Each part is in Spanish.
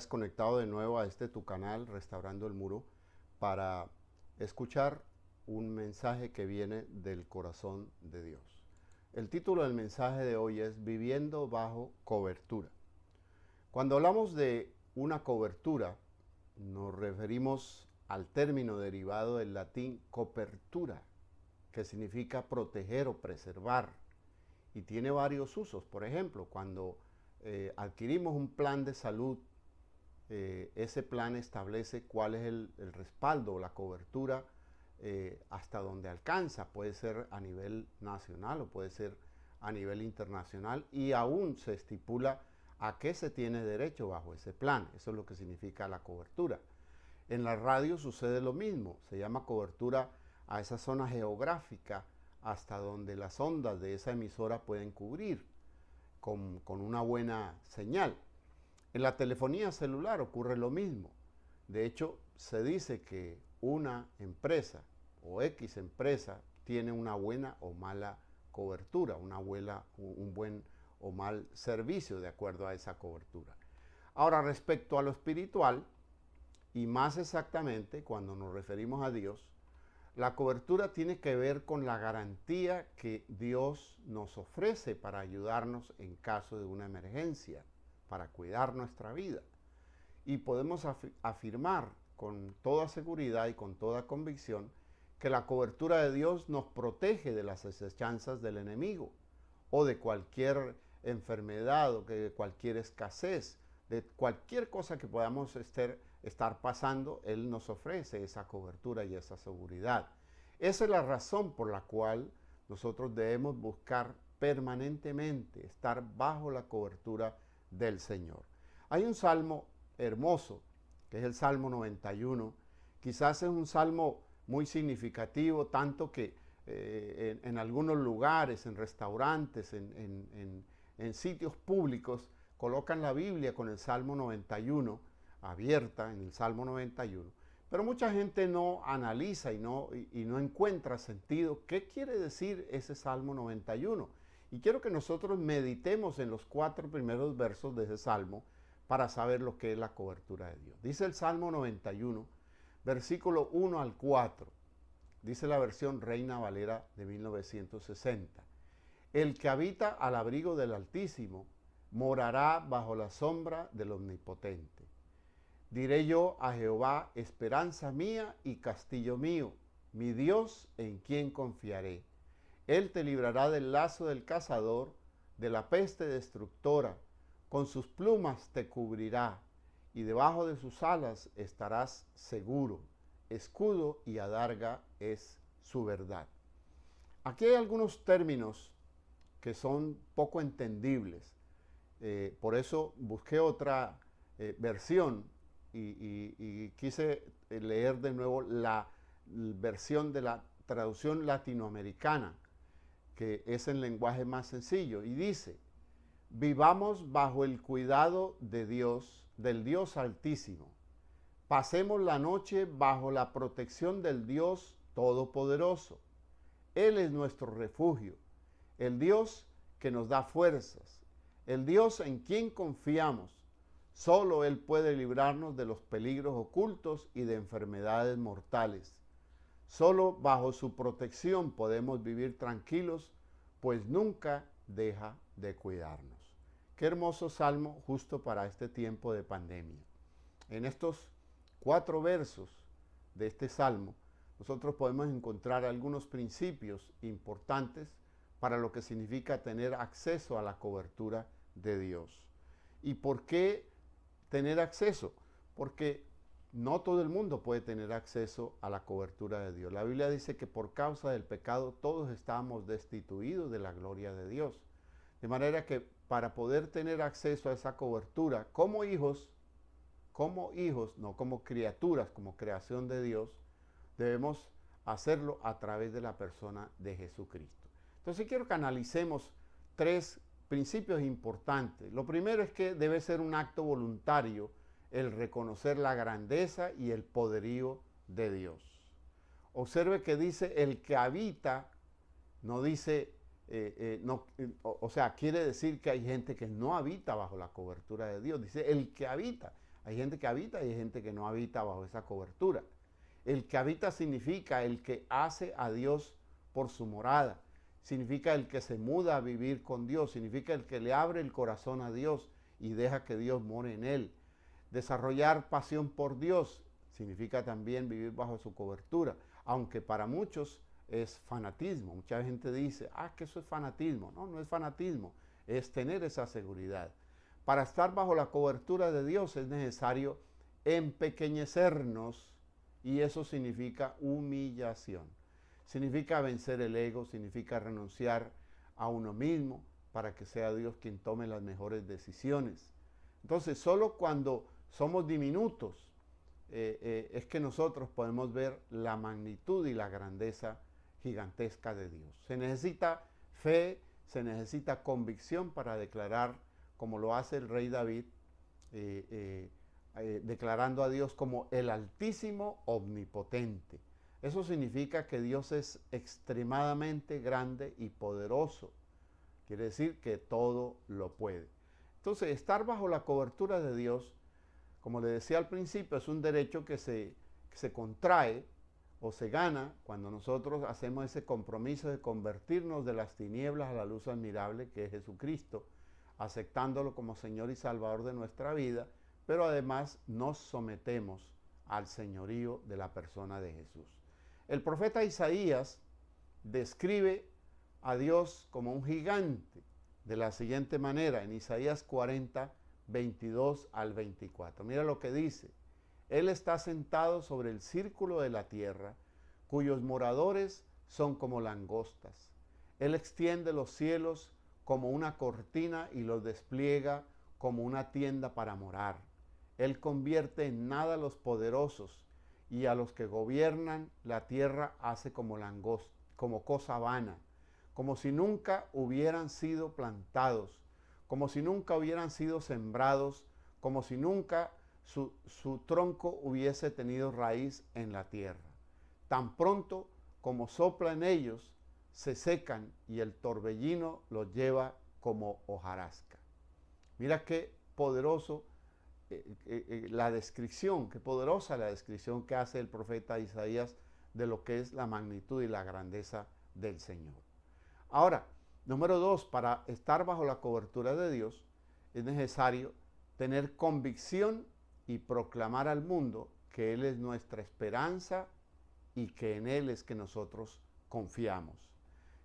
hayas conectado de nuevo a este tu canal, Restaurando el Muro, para escuchar un mensaje que viene del corazón de Dios. El título del mensaje de hoy es Viviendo bajo cobertura. Cuando hablamos de una cobertura, nos referimos al término derivado del latín copertura, que significa proteger o preservar, y tiene varios usos. Por ejemplo, cuando adquirimos un plan de salud, ese plan establece cuál es el respaldo o la cobertura hasta donde alcanza. Puede ser a nivel nacional o puede ser a nivel internacional, y aún se estipula a qué se tiene derecho bajo ese plan. Eso es lo que significa la cobertura. En la radio sucede lo mismo, se llama cobertura a esa zona geográfica hasta donde las ondas de esa emisora pueden cubrir con una buena señal. En la telefonía celular ocurre lo mismo. De hecho, se dice que una empresa o X empresa tiene una buena o mala cobertura, un buen o mal servicio de acuerdo a esa cobertura. Ahora, respecto a lo espiritual, y más exactamente cuando nos referimos a Dios, la cobertura tiene que ver con la garantía que Dios nos ofrece para ayudarnos en caso de una emergencia, para cuidar nuestra vida. Y podemos afirmar con toda seguridad y con toda convicción que la cobertura de Dios nos protege de las acechanzas del enemigo o de cualquier enfermedad o de cualquier escasez, de cualquier cosa que podamos estar pasando. Él nos ofrece esa cobertura y esa seguridad. Esa es la razón por la cual nosotros debemos buscar permanentemente estar bajo la cobertura del Señor. Hay un salmo hermoso, que es el Salmo 91. Quizás es un salmo muy significativo, tanto que en algunos lugares, en restaurantes, en sitios públicos, colocan la Biblia con el Salmo 91, abierta en el Salmo 91. Pero mucha gente no analiza y no encuentra sentido. ¿Qué quiere decir ese Salmo 91? Y quiero que nosotros meditemos en los 4 primeros versos de ese Salmo para saber lo que es la cobertura de Dios. Dice el Salmo 91, versículo 1 al 4. Dice la versión Reina Valera de 1960. El que habita al abrigo del Altísimo morará bajo la sombra del Omnipotente. Diré yo a Jehová, esperanza mía y castillo mío, mi Dios en quien confiaré. Él te librará del lazo del cazador, de la peste destructora. Con sus plumas te cubrirá, y debajo de sus alas estarás seguro. Escudo y adarga es su verdad. Aquí hay algunos términos que son poco entendibles. Por eso busqué otra versión y quise leer de nuevo la versión de la traducción latinoamericana, que es el lenguaje más sencillo, y dice: vivamos bajo el cuidado de Dios, del Dios Altísimo. Pasemos la noche bajo la protección del Dios Todopoderoso. Él es nuestro refugio, el Dios que nos da fuerzas, el Dios en quien confiamos. Solo Él puede librarnos de los peligros ocultos y de enfermedades mortales. Solo bajo su protección podemos vivir tranquilos, pues nunca deja de cuidarnos. Qué hermoso salmo justo para este tiempo de pandemia. En estos 4 versos de este salmo, nosotros podemos encontrar algunos principios importantes para lo que significa tener acceso a la cobertura de Dios. ¿Y por qué tener acceso? Porque no todo el mundo puede tener acceso a la cobertura de Dios. La Biblia dice que por causa del pecado todos estábamos destituidos de la gloria de Dios. De manera que para poder tener acceso a esa cobertura como hijos, no como criaturas, como creación de Dios, debemos hacerlo a través de la persona de Jesucristo. Entonces quiero que analicemos 3 principios importantes. Lo primero es que debe ser un acto voluntario el reconocer la grandeza y el poderío de Dios. Observe que dice el que habita, no dice, o sea, quiere decir que hay gente que no habita bajo la cobertura de Dios. Dice el que habita. Hay gente que habita y hay gente que no habita bajo esa cobertura. El que habita significa el que hace a Dios por su morada. Significa el que se muda a vivir con Dios. Significa el que le abre el corazón a Dios y deja que Dios more en él. Desarrollar pasión por Dios significa también vivir bajo su cobertura. Aunque para muchos es fanatismo. Mucha gente dice, que eso es fanatismo. No, no es fanatismo. Es tener esa seguridad. Para estar bajo la cobertura de Dios es necesario empequeñecernos, y eso significa humillación. Significa vencer el ego, significa renunciar a uno mismo para que sea Dios quien tome las mejores decisiones. Entonces, solo cuando somos diminutos es que nosotros podemos ver la magnitud y la grandeza gigantesca de Dios. Se necesita fe, se necesita convicción para declarar, como lo hace el rey David, declarando a Dios como el Altísimo Omnipotente. Eso significa que Dios es extremadamente grande y poderoso. Quiere decir que todo lo puede. Entonces, estar bajo la cobertura de Dios, como le decía al principio, es un derecho que se contrae o se gana cuando nosotros hacemos ese compromiso de convertirnos de las tinieblas a la luz admirable que es Jesucristo, aceptándolo como Señor y Salvador de nuestra vida, pero además nos sometemos al señorío de la persona de Jesús. El profeta Isaías describe a Dios como un gigante de la siguiente manera, en Isaías 40, 22 al 24. Mira lo que dice: Él está sentado sobre el círculo de la tierra, cuyos moradores son como langostas. Él extiende los cielos como una cortina y los despliega como una tienda para morar. Él convierte en nada a los poderosos, y a los que gobiernan la tierra hace como langosta, como cosa vana, como si nunca hubieran sido plantados, como si nunca hubieran sido sembrados, como si nunca su tronco hubiese tenido raíz en la tierra. Tan pronto como sopla en ellos, se secan y el torbellino los lleva como hojarasca. Mira qué poderoso la descripción, qué poderosa la descripción que hace el profeta Isaías de lo que es la magnitud y la grandeza del Señor. Ahora, número 2, para estar bajo la cobertura de Dios es necesario tener convicción y proclamar al mundo que Él es nuestra esperanza y que en Él es que nosotros confiamos.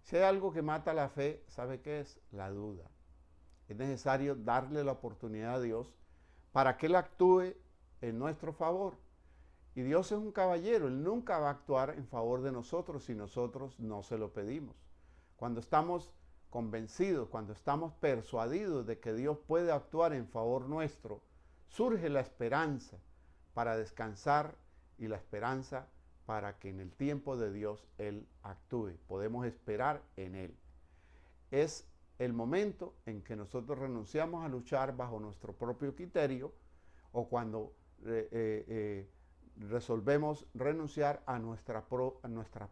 Si hay algo que mata la fe, ¿sabe qué es? La duda. Es necesario darle la oportunidad a Dios para que Él actúe en nuestro favor. Y Dios es un caballero, Él nunca va a actuar en favor de nosotros si nosotros no se lo pedimos. Cuando estamos convencidos, cuando estamos persuadidos de que Dios puede actuar en favor nuestro, surge la esperanza para descansar y la esperanza para que en el tiempo de Dios Él actúe. Podemos esperar en Él. Es el momento en que nosotros renunciamos a luchar bajo nuestro propio criterio, o cuando resolvemos renunciar a nuestra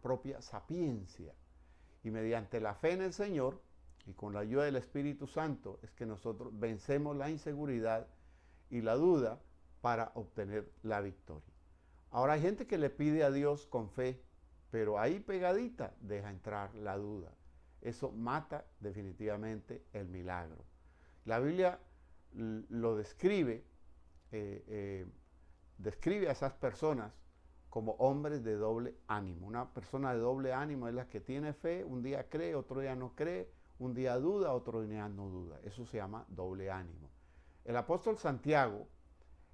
propia sapiencia. Y mediante la fe en el Señor y con la ayuda del Espíritu Santo es que nosotros vencemos la inseguridad y la duda para obtener la victoria. Ahora hay gente que le pide a Dios con fe, pero ahí pegadita deja entrar la duda. Eso mata definitivamente el milagro. La Biblia lo describe, describe a esas personas como hombres de doble ánimo. Una persona de doble ánimo es la que tiene fe, un día cree, otro día no cree, un día duda, otro día no duda. Eso se llama doble ánimo. El apóstol Santiago,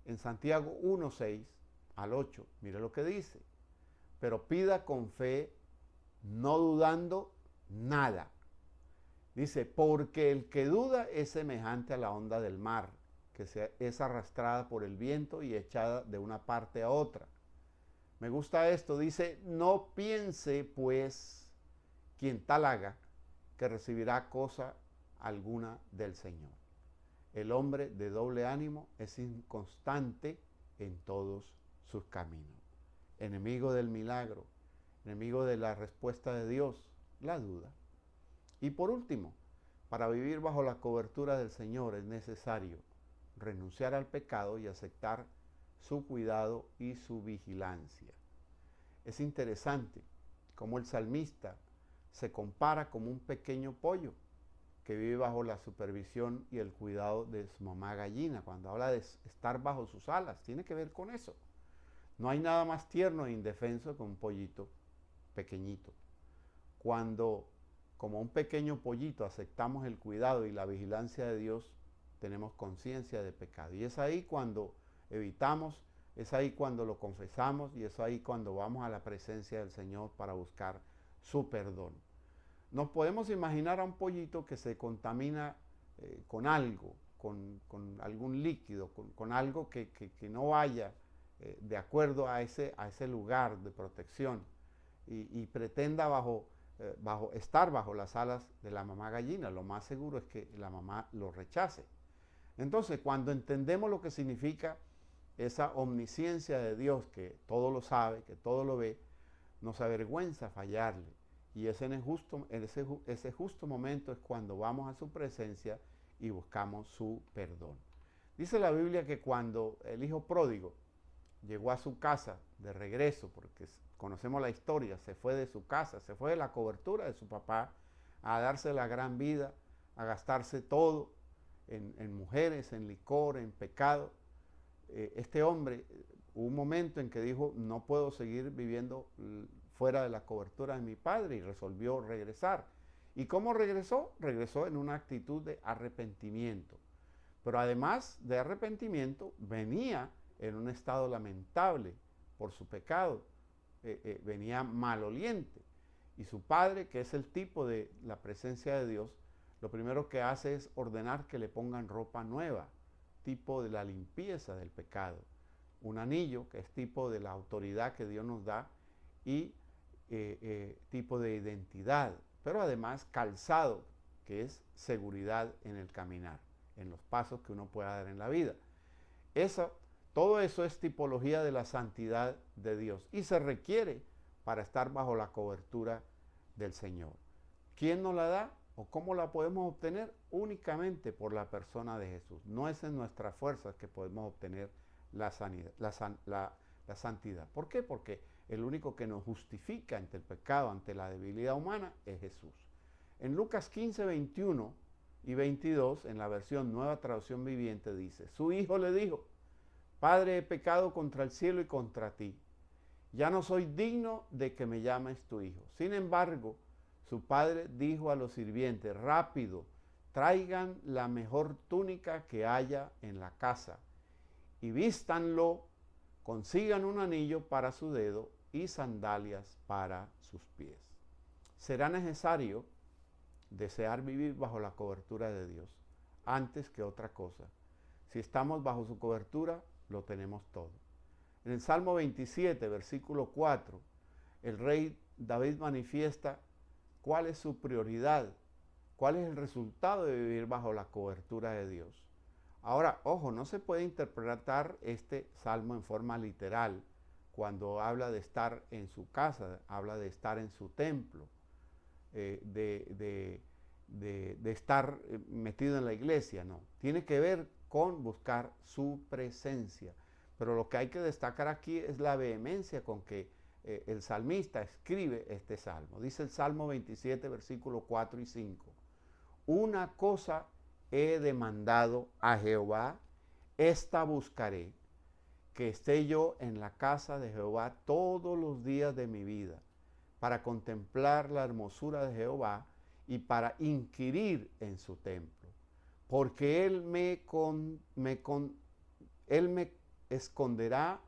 en Santiago 1, 6 al 8, mire lo que dice: pero pida con fe, no dudando nada. Dice, porque el que duda es semejante a la onda del mar, que es arrastrada por el viento y echada de una parte a otra. Me gusta esto, dice, no piense pues quien tal haga que recibirá cosa alguna del Señor. El hombre de doble ánimo es inconstante en todos sus caminos. Enemigo del milagro, enemigo de la respuesta de Dios, la duda. Y por último, para vivir bajo la cobertura del Señor es necesario renunciar al pecado y aceptar su cuidado y su vigilancia. Es interesante cómo el salmista se compara como un pequeño pollo que vive bajo la supervisión y el cuidado de su mamá gallina. Cuando habla de estar bajo sus alas, tiene que ver con eso. No hay nada más tierno e indefenso que un pollito pequeñito. Cuando, como un pequeño pollito, aceptamos el cuidado y la vigilancia de Dios, tenemos conciencia de pecado. Y es ahí cuando evitamos, es ahí cuando lo confesamos y es ahí cuando vamos a la presencia del Señor para buscar su perdón. Nos podemos imaginar a un pollito que se contamina con algo, con algún líquido, con algo que no vaya de acuerdo a ese lugar de protección y pretenda estar bajo las alas de la mamá gallina. Lo más seguro es que la mamá lo rechace. Entonces, cuando entendemos lo que significa esa omnisciencia de Dios, que todo lo sabe, que todo lo ve, nos avergüenza fallarle. Y ese justo momento es cuando vamos a su presencia y buscamos su perdón. Dice la Biblia que cuando el hijo pródigo llegó a su casa de regreso, porque conocemos la historia, se fue de su casa, se fue de la cobertura de su papá a darse la gran vida, a gastarse todo en mujeres, en licor, en pecado. Este hombre, hubo un momento en que dijo, no puedo seguir viviendo fuera de la cobertura de mi padre, y resolvió regresar. ¿Y cómo regresó? Regresó en una actitud de arrepentimiento. Pero además de arrepentimiento, venía en un estado lamentable por su pecado, venía maloliente. Y su padre, que es el tipo de la presencia de Dios, lo primero que hace es ordenar que le pongan ropa nueva, tipo de la limpieza del pecado. Un anillo, que es tipo de la autoridad que Dios nos da, y tipo de identidad, pero además calzado, que es seguridad en el caminar, en los pasos que uno pueda dar en la vida. Todo eso es tipología de la santidad de Dios y se requiere para estar bajo la cobertura del Señor. ¿Quién nos la da o cómo la podemos obtener? Únicamente por la persona de Jesús. No es en nuestras fuerzas que podemos obtener la santidad. ¿Por qué? Porque el único que nos justifica ante el pecado, ante la debilidad humana, es Jesús. En Lucas 15, 21 y 22, en la versión Nueva Traducción Viviente, dice, su hijo le dijo, Padre, he pecado contra el cielo y contra ti. Ya no soy digno de que me llames tu hijo. Sin embargo, su padre dijo a los sirvientes, rápido, traigan la mejor túnica que haya en la casa y vístanlo, consigan un anillo para su dedo y sandalias para sus pies. Será necesario desear vivir bajo la cobertura de Dios antes que otra cosa. Si estamos bajo su cobertura, lo tenemos todo. En el Salmo 27, versículo 4, el rey David manifiesta cuál es su prioridad, cuál es el resultado de vivir bajo la cobertura de Dios. Ahora, ojo, no se puede interpretar este salmo en forma literal. Cuando habla de estar en su casa, habla de estar en su templo, de estar metido en la iglesia, no. Tiene que ver con buscar su presencia. Pero lo que hay que destacar aquí es la vehemencia con que el salmista escribe este salmo. Dice el Salmo 27, versículos 4 y 5. Una cosa he demandado a Jehová, esta buscaré, que esté yo en la casa de Jehová todos los días de mi vida, para contemplar la hermosura de Jehová y para inquirir en su templo. Porque Él me esconderá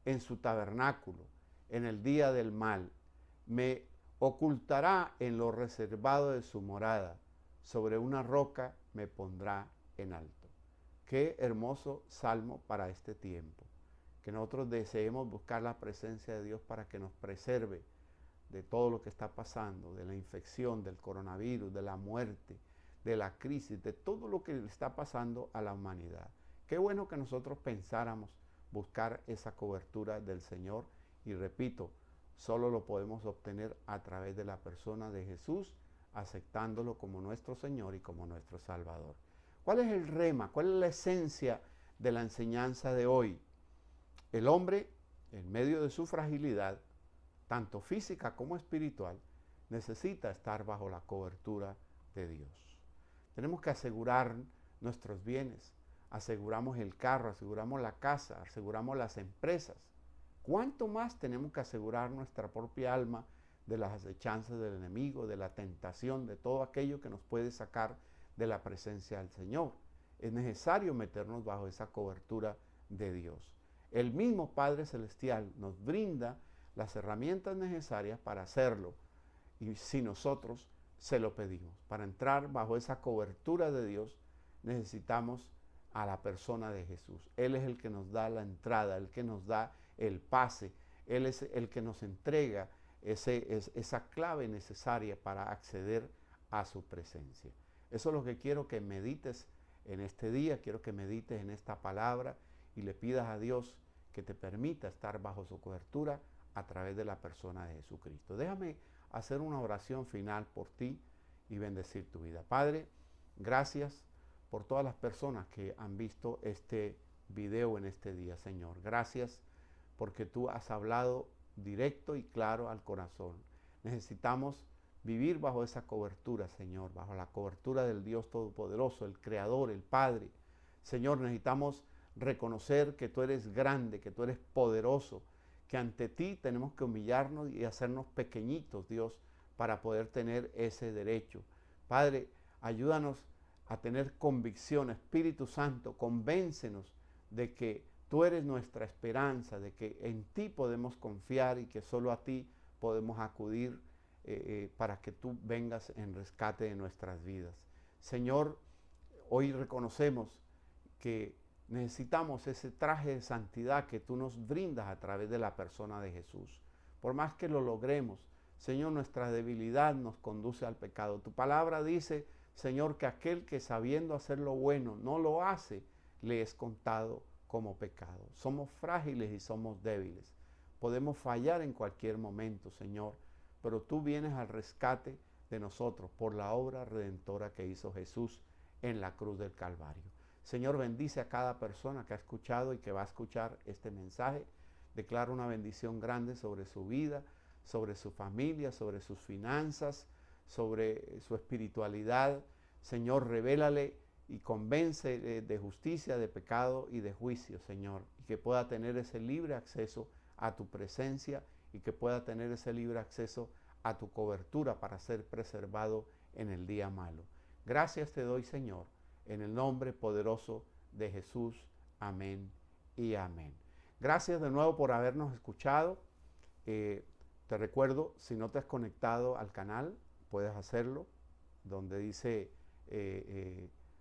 en su tabernáculo en el día del mal, me ocultará en lo reservado de su morada, sobre una roca me pondrá en alto. Qué hermoso salmo para este tiempo, que nosotros deseemos buscar la presencia de Dios para que nos preserve de todo lo que está pasando, de la infección, del coronavirus, de la muerte, de la crisis, de todo lo que le está pasando a la humanidad. Qué bueno que nosotros pensáramos buscar esa cobertura del Señor y repito, solo lo podemos obtener a través de la persona de Jesús, aceptándolo como nuestro Señor y como nuestro Salvador. ¿Cuál es el rema? ¿Cuál es la esencia de la enseñanza de hoy. El hombre, en medio de su fragilidad, tanto física como espiritual, necesita estar bajo la cobertura de Dios. Tenemos que asegurar nuestros bienes. Aseguramos el carro, aseguramos la casa, aseguramos las empresas. ¿Cuánto más tenemos que asegurar nuestra propia alma de las acechanzas del enemigo, de la tentación, de todo aquello que nos puede sacar de la presencia del Señor? Es necesario meternos bajo esa cobertura de Dios. El mismo Padre Celestial nos brinda las herramientas necesarias para hacerlo, y si nosotros se lo pedimos. Para entrar bajo esa cobertura de Dios necesitamos a la persona de Jesús. Él es el que nos da la entrada, el que nos da el pase, Él es el que nos entrega esa clave necesaria para acceder a su presencia. Eso es lo que quiero que medites en este día, quiero que medites en esta palabra y le pidas a Dios que te permita estar bajo su cobertura a través de la persona de Jesucristo. Déjame hacer una oración final por ti y bendecir tu vida. Padre, gracias por todas las personas que han visto este video en este día, Señor. Gracias porque tú has hablado directo y claro al corazón. Necesitamos vivir bajo esa cobertura, Señor, bajo la cobertura del Dios Todopoderoso, el Creador, el Padre. Señor, necesitamos reconocer que tú eres grande, que tú eres poderoso, que ante ti tenemos que humillarnos y hacernos pequeñitos, Dios, para poder tener ese derecho. Padre, ayúdanos a tener convicción. Espíritu Santo, convéncenos de que tú eres nuestra esperanza, de que en ti podemos confiar y que solo a ti podemos acudir para que tú vengas en rescate de nuestras vidas. Señor, hoy reconocemos que necesitamos ese traje de santidad que tú nos brindas a través de la persona de Jesús. Por más que lo logremos, Señor, nuestra debilidad nos conduce al pecado. Tu palabra dice, Señor, que aquel que sabiendo hacer lo bueno no lo hace, le es contado como pecado. Somos frágiles y somos débiles. Podemos fallar en cualquier momento, Señor, pero tú vienes al rescate de nosotros por la obra redentora que hizo Jesús en la cruz del Calvario. Señor, bendice a cada persona que ha escuchado y que va a escuchar este mensaje. Declara una bendición grande sobre su vida, sobre su familia, sobre sus finanzas, sobre su espiritualidad. Señor, revélale y convence de justicia, de pecado y de juicio, Señor, y que pueda tener ese libre acceso a tu presencia y que pueda tener ese libre acceso a tu cobertura para ser preservado en el día malo. Gracias te doy, Señor, en el nombre poderoso de Jesús. Amén y amén. Gracias de nuevo por habernos escuchado. Te recuerdo, si no te has conectado al canal, puedes hacerlo, donde dice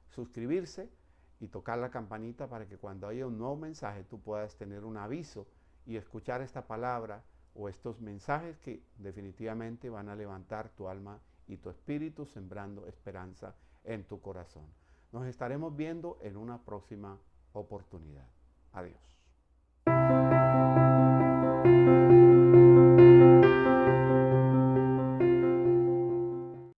suscribirse y tocar la campanita para que cuando haya un nuevo mensaje tú puedas tener un aviso y escuchar esta palabra o estos mensajes que definitivamente van a levantar tu alma y tu espíritu, sembrando esperanza en tu corazón. Nos estaremos viendo en una próxima oportunidad. Adiós.